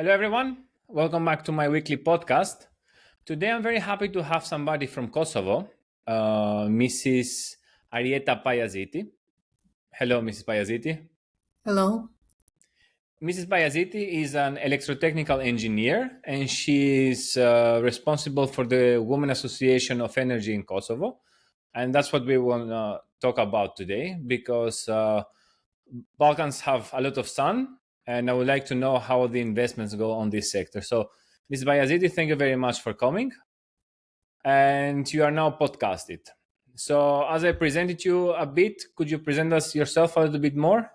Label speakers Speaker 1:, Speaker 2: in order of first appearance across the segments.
Speaker 1: Hello, everyone. Welcome back to my weekly podcast. Today, I'm very happy to have somebody from Kosovo, Mrs. Arijeta Pajaziti. Hello, Mrs. Pajaziti.
Speaker 2: Hello.
Speaker 1: Mrs. Pajaziti is an electrotechnical engineer, and she is responsible for the Women Association of Energy in Kosovo. And that's what we want to talk about today, because Balkans have a lot of sun, and I would like to know how the investments go on this sector. So, Ms. Bayazidi, thank you very much for coming. And you are now podcasted. So, as I presented you a bit, could you present us yourself a little bit more?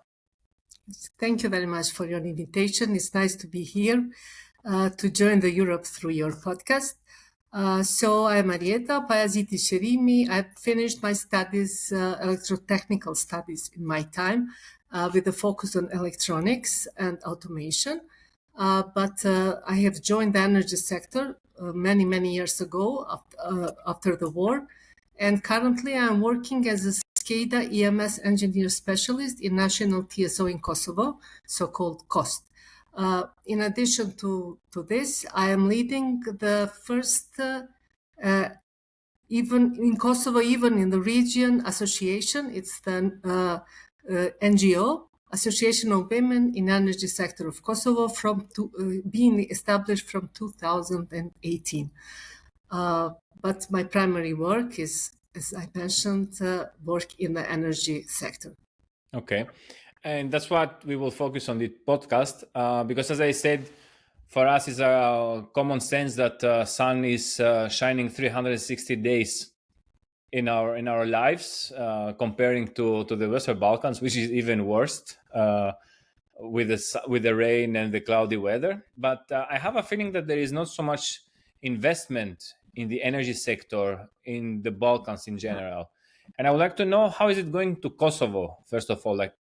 Speaker 2: Thank you very much for your invitation. It's nice to be here to join the Europe through your podcast. So I'm Arijeta Pajaziti Sherimi. I finished my studies, electrotechnical studies in my time, with a focus on electronics and automation. But I have joined the energy sector many years ago after the war. And currently I'm working as a SCADA EMS engineer specialist in National TSO in Kosovo, so-called KOST. In addition to this, I am leading the first, even in Kosovo, even in the region association, it's the NGO, Association of Women in Energy Sector of Kosovo, being established from 2018. But my primary work is, as I mentioned, work in the energy sector.
Speaker 1: Okay. And that's what we will focus on the podcast, because as I said, for us it's a common sense that sun is shining 360 days in our lives, comparing to the Western Balkans, which is even worse with the rain and the cloudy weather. But I have a feeling that there is not so much investment in the energy sector in the Balkans in general. And I would like to know, how is it going to Kosovo, first of all? Like,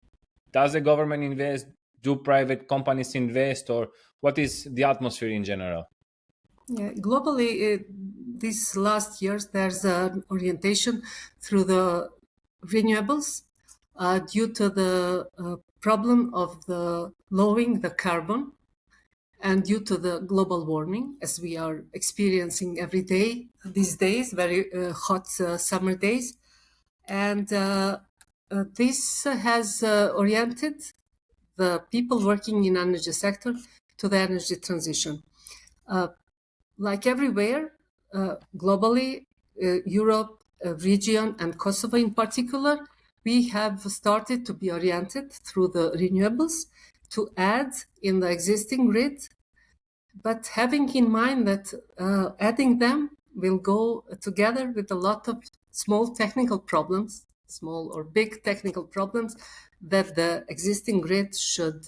Speaker 1: does the government invest? Do private companies invest? Or what is the atmosphere in general?
Speaker 2: Yeah, globally, these last years, there's an orientation through the renewables due to the problem of the lowering the carbon and due to the global warming, as we are experiencing every day these days, very hot summer days. And this has oriented the people working in energy sector to the energy transition. Like everywhere, globally, Europe, region, and Kosovo in particular, we have started to be oriented through the renewables to add in the existing grid, but having in mind that adding them will go together with a lot of small technical problems, small or big technical problems that the existing grid should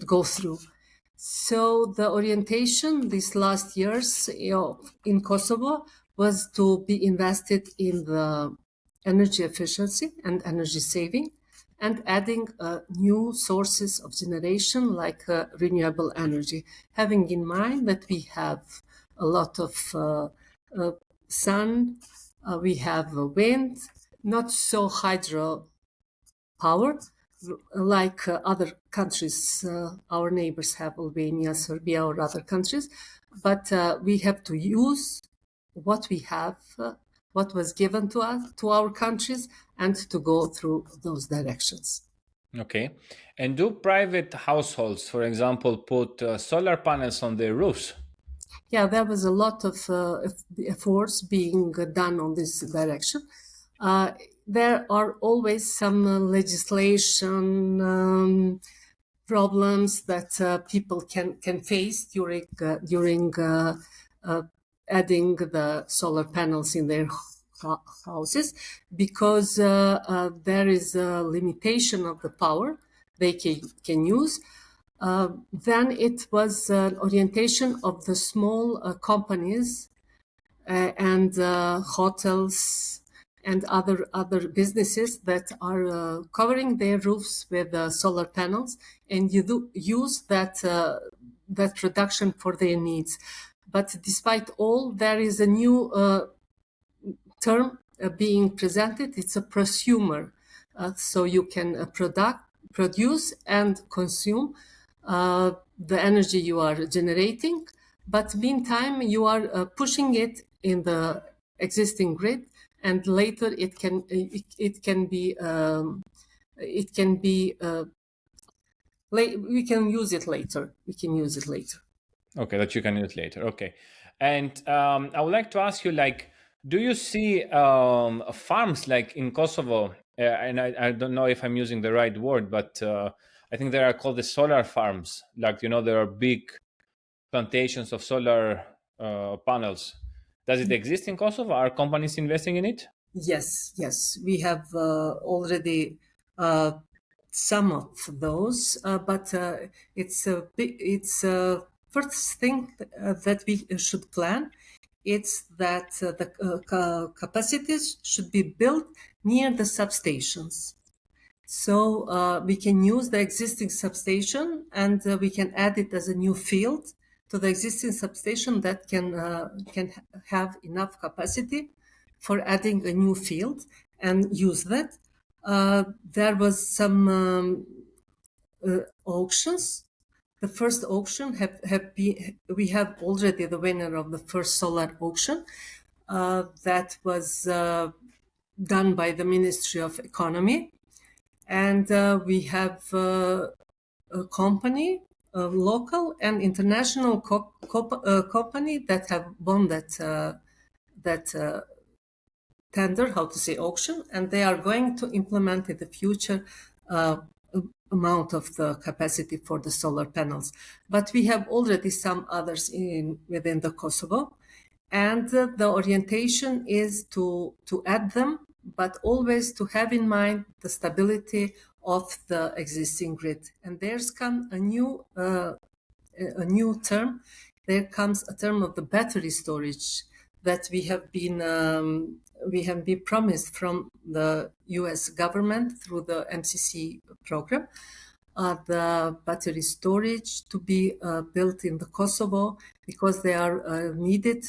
Speaker 2: go through. So the orientation these last years in Kosovo was to be invested in the energy efficiency and energy saving and adding new sources of generation like renewable energy, having in mind that we have a lot of sun, we have wind, not so hydro power, like other countries, our neighbors have, Albania, Serbia, or other countries. But we have to use what we have, what was given to us, to our countries, and to go through those directions.
Speaker 1: Okay. And do private households, for example, put solar panels on their roofs?
Speaker 2: Yeah, there was a lot of efforts being done on this direction. There are always some legislation problems that people can face during adding the solar panels in their houses, because there is a limitation of the power they can use. Then it was an orientation of the small companies and hotels and other businesses that are covering their roofs with solar panels, and you do use that production for their needs. But despite all, there is a new term being presented. It's a prosumer, so you can produce and consume the energy you are generating, but meantime you are pushing it in the existing grid, and later it can be we can use it later.
Speaker 1: Okay, that you can use later. Okay, and I would like to ask you, like, do you see farms like in Kosovo? And I don't know if I'm using the right word, but I think they are called the solar farms. Like, there are big plantations of solar panels. Does it exist in Kosovo? Are companies investing in it?
Speaker 2: Yes, we have already some of those, but it's first thing that we should plan. It's that the capacities should be built near the substations. So we can use the existing substation, and we can add it as a new field to the existing substation that can have enough capacity for adding a new field and use that. There was some auctions. The first auction have been, we have already the winner of the first solar auction that was done by the Ministry of Economy. And we have a company, a local and international company that have won that tender, auction, and they are going to implement in the future amount of the capacity for the solar panels. But we have already some others within the Kosovo, and the orientation is to add them, but always to have in mind the stability of the existing grid. And there's come a new term. There comes a term of the battery storage that we have been promised from the U.S. government through the MCC program. The battery storage to be built in the Kosovo, because they are needed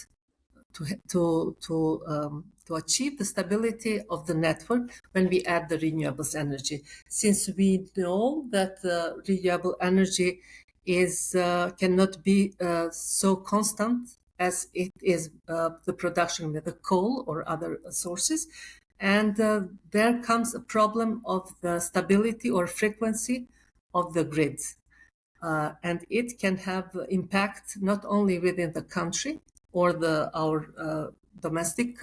Speaker 2: to achieve the stability of the network when we add the renewables energy. Since we know that renewable energy cannot be so constant as it is the production with the coal or other sources, and there comes a problem of the stability or frequency of the grid. And it can have impact not only within the country or our domestic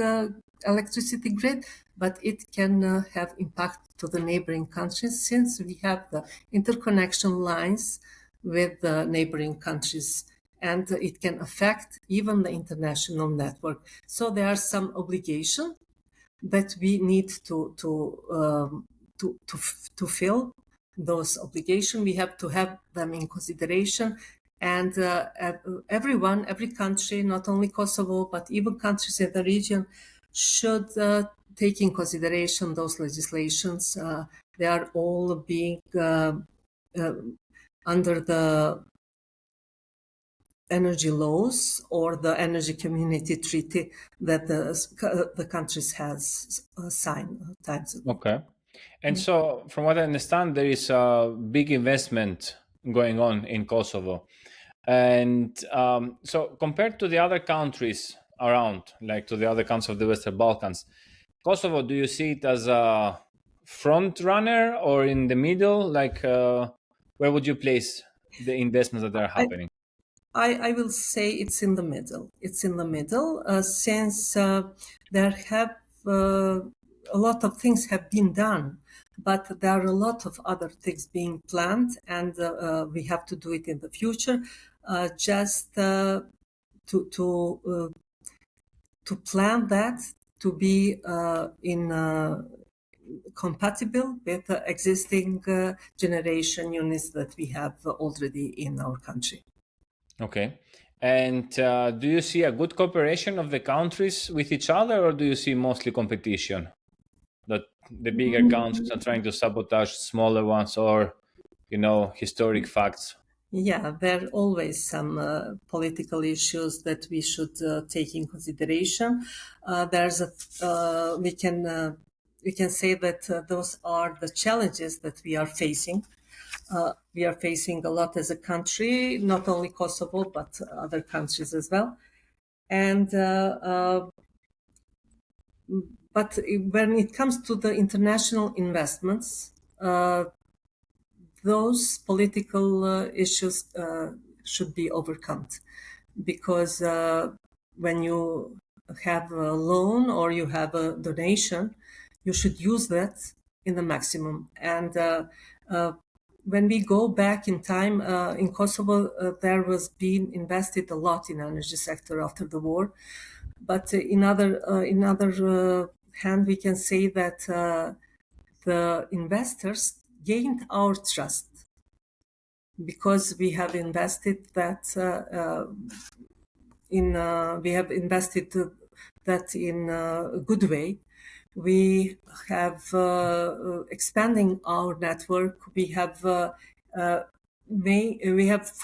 Speaker 2: electricity grid, but it can have impact to the neighboring countries, since we have the interconnection lines with the neighboring countries, and it can affect even the international network. So there are some obligations that we need to fill. Those obligations, we have to have them in consideration, and every country, not only Kosovo but even countries in the region, should take in consideration those legislations. They are all being under the energy laws or the energy community treaty that the countries has signed times ago.
Speaker 1: Okay. And so, from what I understand, there is a big investment going on in Kosovo. And so, compared to the other countries around, like to the other countries of the Western Balkans, Kosovo, do you see it as a front runner or in the middle? Like, where would you place the investments that are happening?
Speaker 2: I will say it's in the middle. It's in the middle, since there have a lot of things have been done, but there are a lot of other things being planned, and we have to do it in the future. Just to plan that to be compatible with the existing generation units that we have already in our country.
Speaker 1: Okay. And do you see a good cooperation of the countries with each other, or do you see mostly competition? That the bigger countries are trying to sabotage smaller ones, or, historic facts?
Speaker 2: Yeah, there are always some political issues that we should take in consideration. We can say that those are the challenges that we are facing. we are facing a lot as a country, not only Kosovo, but other countries as well. And but when it comes to the international investments, those political issues should be overcome, because when you have a loan or you have a donation, you should use that in the maximum. And when we go back in time, in Kosovo, there was being invested a lot in energy sector after the war. But in other hand, we can say that the investors gained our trust because we have invested that we have invested that in a good way. We have expanding our network. We have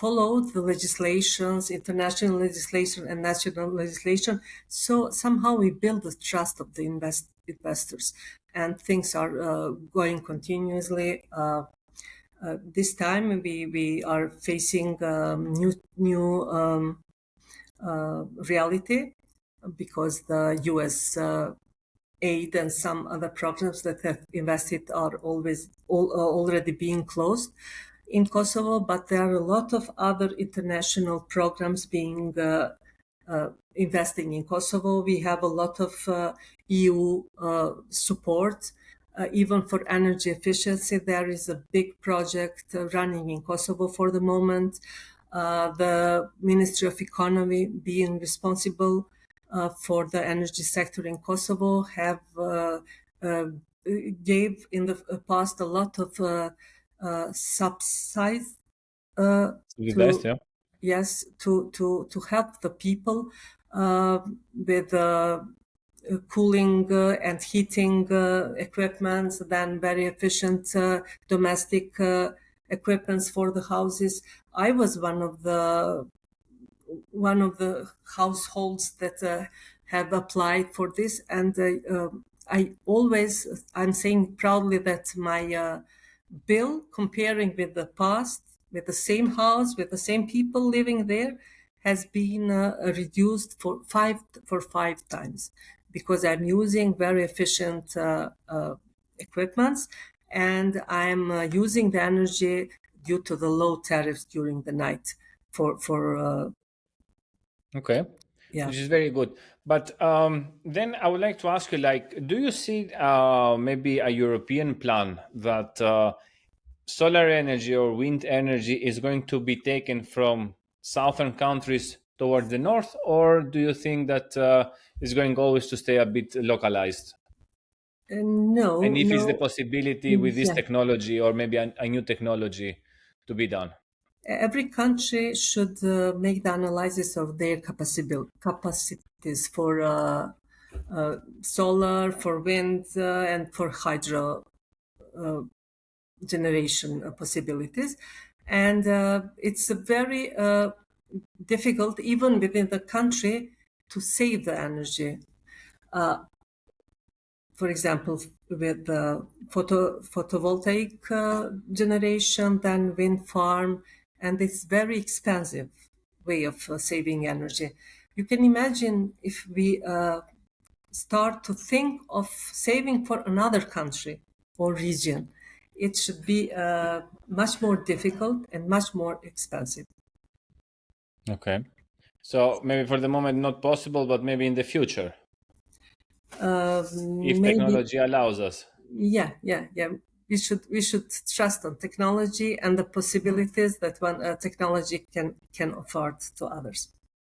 Speaker 2: followed the legislations, international legislation and national legislation. So somehow we build the trust of the investors, and things are going continuously. This time we are facing new reality, because the U.S. Aid and some other programs that have invested are already being closed in Kosovo, but there are a lot of other international programs being investing in Kosovo. We have a lot of EU support. Even for energy efficiency, there is a big project running in Kosovo for the moment. The Ministry of Economy, being responsible for the energy sector in Kosovo, have gave in the past a lot of subsidies
Speaker 1: The best, yeah.
Speaker 2: yes, to help the people with cooling and heating equipment, then very efficient domestic equipments for the houses. I was one of the households that have applied for this, and I'm saying proudly that my bill, comparing with the past, with the same house, with the same people living there, has been reduced for five times, because I'm using very efficient equipments, and I'm using the energy due to the low tariffs during the night for
Speaker 1: Okay.
Speaker 2: yeah.
Speaker 1: Which is very good. But then I would like to ask you, like, do you see maybe a European plan that solar energy or wind energy is going to be taken from southern countries toward the north, or do you think that it's going always to stay a bit localized?
Speaker 2: No,
Speaker 1: And if is the
Speaker 2: no.
Speaker 1: possibility with this
Speaker 2: Yeah.
Speaker 1: technology or maybe a new technology to be done?
Speaker 2: Every country should make the analysis of their capacities for solar, for wind, and for hydro generation possibilities. And it's very difficult, even within the country, to save the energy. For example, with the photovoltaic generation, then wind farm, and it's very expensive way of saving energy. You can imagine if we start to think of saving for another country or region, it should be much more difficult and much more expensive.
Speaker 1: Okay. So maybe for the moment not possible, but maybe in the future, if
Speaker 2: Maybe,
Speaker 1: technology allows us.
Speaker 2: yeah. We should trust on technology and the possibilities that one technology can afford to others.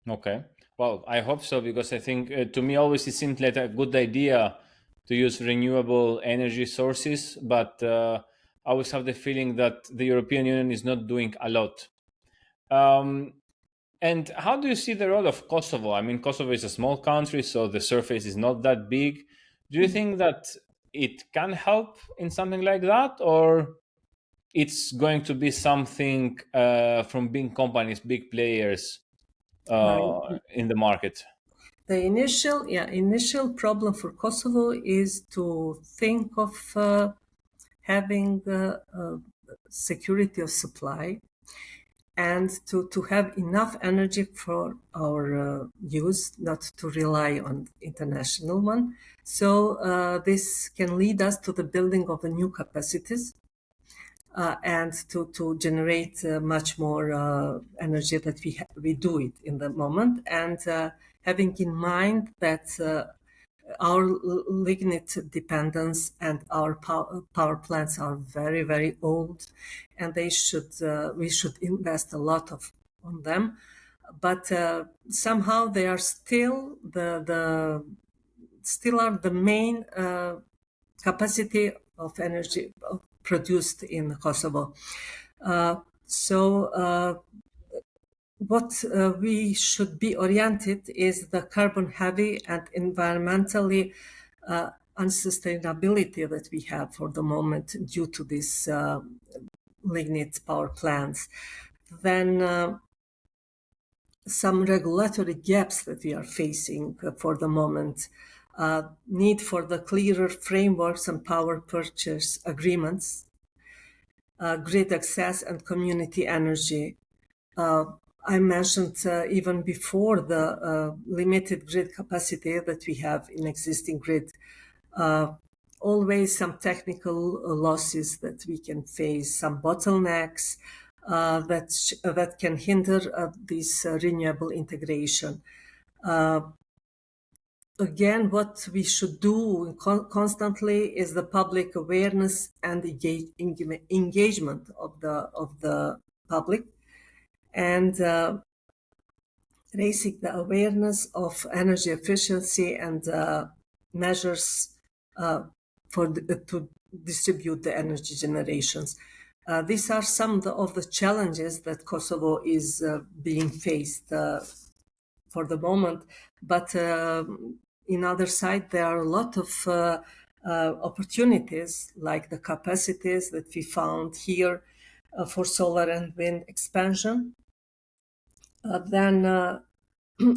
Speaker 1: Okay. Well, I hope so, because I think to me always it seemed like a good idea to use renewable energy sources, but I always have the feeling that the European Union is not doing a lot. Um, and how do you see the role of Kosovo? I mean, Kosovo is a small country, so the surface is not that big. Do you think that it can help in something like that, or it's going to be something from big companies, big players
Speaker 2: Uh,
Speaker 1: in the market?
Speaker 2: the initial problem for Kosovo is to think of having security of supply and to have enough energy for our use, not to rely on international one. So this can lead us to the building of the new capacities and to generate much more energy that we do it in the moment. And having in mind that our lignite dependence and our power plants are very, very old, and we should invest a lot on them. But somehow they are still still are the main capacity of energy produced in Kosovo. So what we should be oriented is the carbon heavy and environmentally unsustainability that we have for the moment due to these lignite power plants. Then some regulatory gaps that we are facing for the moment. Need for the clearer frameworks and power purchase agreements, grid access and community energy. I mentioned even before the limited grid capacity that we have in existing grid. Always some technical losses that we can face, some bottlenecks that can hinder this renewable integration. Again, what we should do constantly is the public awareness and engagement of the public, and raising the awareness of energy efficiency and measures to distribute the energy generations. These are some of the challenges that Kosovo is being faced for the moment, but in other side, there are a lot of opportunities, like the capacities that we found here for solar and wind expansion. Then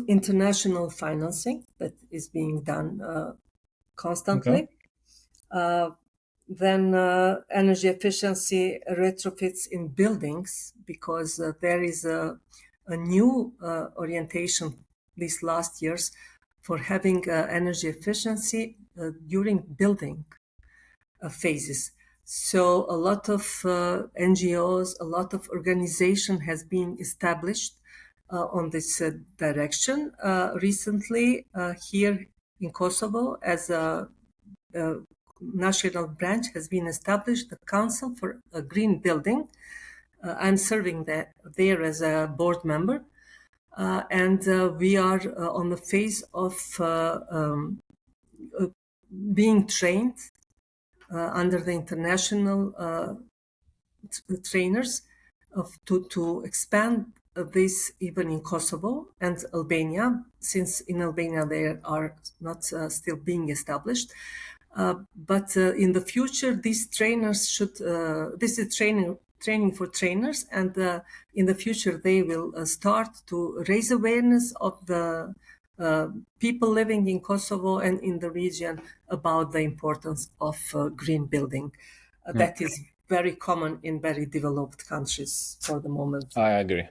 Speaker 2: international financing that is being done constantly. Okay. Then energy efficiency retrofits in buildings, because there is a new orientation these last years for having energy efficiency during building phases. So a lot of NGOs, a lot of organization has been established on this direction. Recently, here in Kosovo, as a national branch has been established, the Council for a Green Building. I'm serving there as a board member. And we are on the phase of being trained under the international trainers to expand this even in Kosovo and Albania, since in Albania they are not still being established. But in the future, these trainers should, this is training for trainers, and in the future they will start to raise awareness of the people living in Kosovo and in the region about the importance of green building. That is very common in very developed countries for the moment.
Speaker 1: I agree.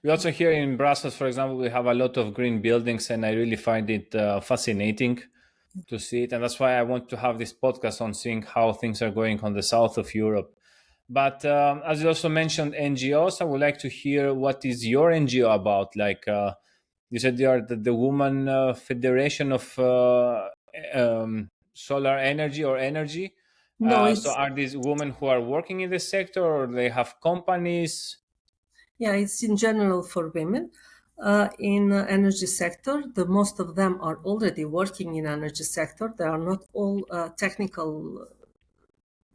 Speaker 1: We also here in Brussels, for example, we have a lot of green buildings, and I really find it fascinating to see it. And that's why I want to have this podcast on seeing how things are going on the south of Europe. But as you also mentioned NGOs, I would like to hear what is your NGO about. Like you said, you are the Women Federation of Solar Energy or Energy.
Speaker 2: No,
Speaker 1: so are these women who are working in the sector, or they have companies?
Speaker 2: Yeah, it's in general for women. In energy sector, the most of them are already working in energy sector. They are not all technical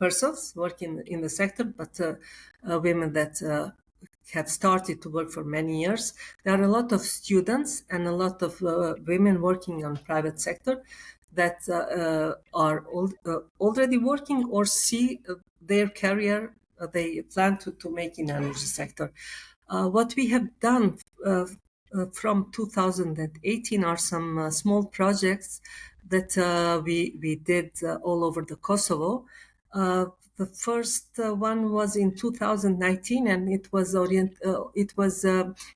Speaker 2: persons working in the sector, but women that have started to work for many years. There are a lot of students and a lot of women working on private sector that are already working or see their career they plan to make in energy sector. What we have done from 2018 are some small projects that we did all over the Kosovo. the first one was in 2019, and it was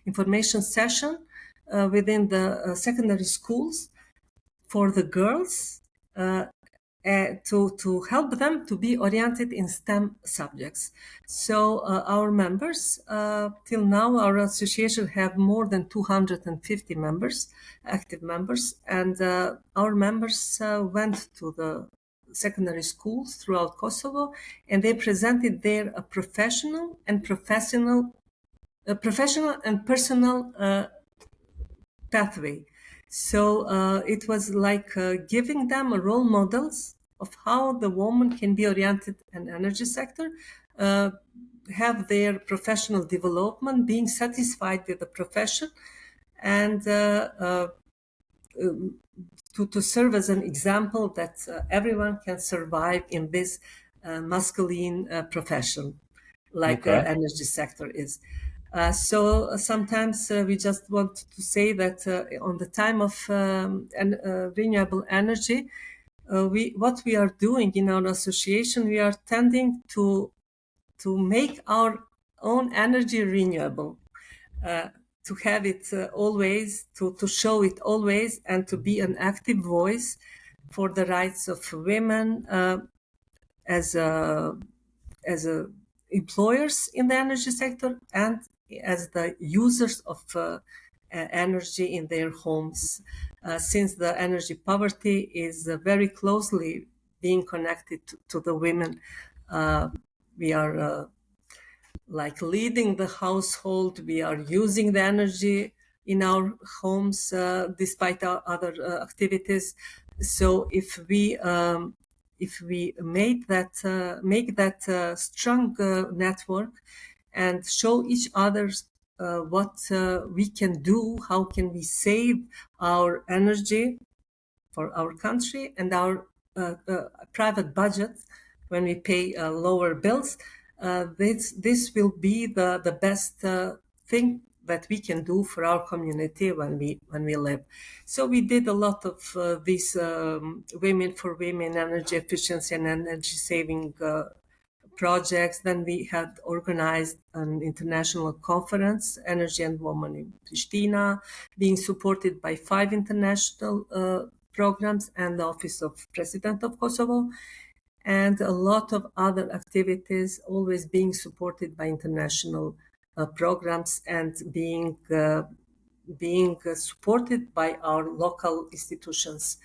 Speaker 2: information session within the secondary schools for the girls to help them to be oriented in STEM subjects. So our members, till now, our association have more than 250 members, active members, and our members went to the secondary schools throughout Kosovo, and they presented there a professional and personal pathway. So it was like giving them role models of how the woman can be oriented in energy sector, have their professional development, being satisfied with the profession, and to serve as an example that everyone can survive in this masculine profession, like energy sector is. So sometimes we just want to say that on the time of renewable energy, what we are doing in our association, we are tending to make our own energy renewable, to have it always, to show it always, and to be an active voice for the rights of women as employers in the energy sector and as the users of energy in their homes, since the energy poverty is very closely being connected to the women. We are like leading the household, we are using the energy in our homes despite our other activities. So if we make that strong network and show each other what we can do, how can we save our energy for our country and our private budget when we pay lower bills, this will be the best thing that we can do for our community when we live. So we did a lot of these women for women energy efficiency and energy saving projects. Then we had organized an international conference, Energy and Women in Pristina, being supported by 5 international programs and the Office of President of Kosovo, and a lot of other activities always being supported by international programs and being supported by our local institutions,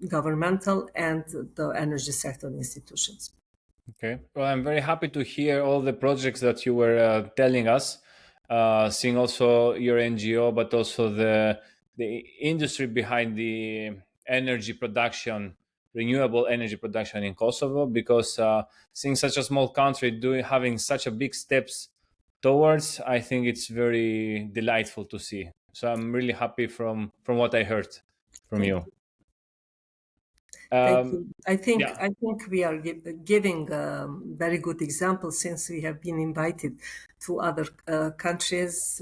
Speaker 2: governmental and the energy sector institutions.
Speaker 1: Okay. Well, I'm very happy to hear all the projects that you were telling us, seeing also your NGO, but also the industry behind the energy production, renewable energy production in Kosovo, because seeing such a small country having such a big steps towards, I think it's very delightful to see. So I'm really happy from what I heard from you.
Speaker 2: Thank you. I think we are giving very good examples, since we have been invited to other countries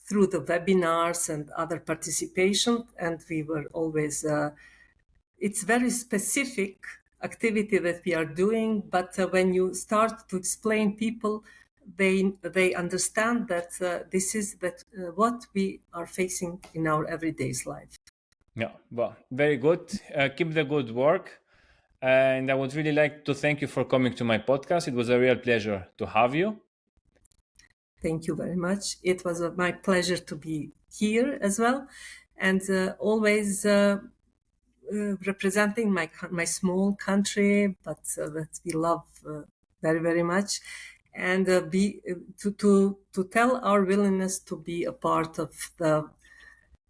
Speaker 2: through the webinars and other participation, and we were always. It's very specific activity that we are doing, but when you start to explain people, they understand that this is what we are facing in our everyday's life.
Speaker 1: Yeah, well, very good. Keep the good work. And I would really like to thank you for coming to my podcast. It was a real pleasure to have you.
Speaker 2: Thank you very much. It was my pleasure to be here as well. And always representing my small country, but that we love very, very much. And to tell our willingness to be a part of the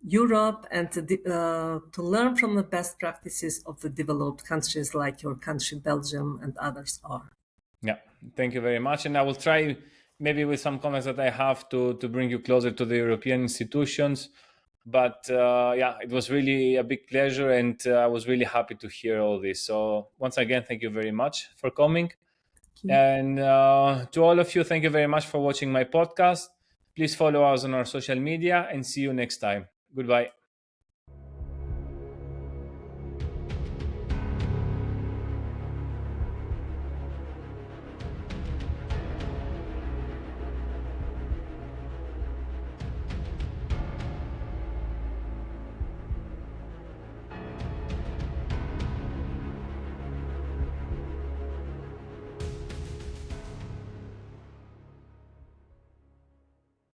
Speaker 2: Europe and to learn from the best practices of the developed countries like your country, Belgium, and others are.
Speaker 1: Yeah, thank you very much. And I will try, maybe with some comments that I have, to bring you closer to the European institutions. But it was really a big pleasure, and I was really happy to hear all this. So once again, thank you very much for coming. And to all of you, thank you very much for watching my podcast. Please follow us on our social media, and see you next time. Goodbye.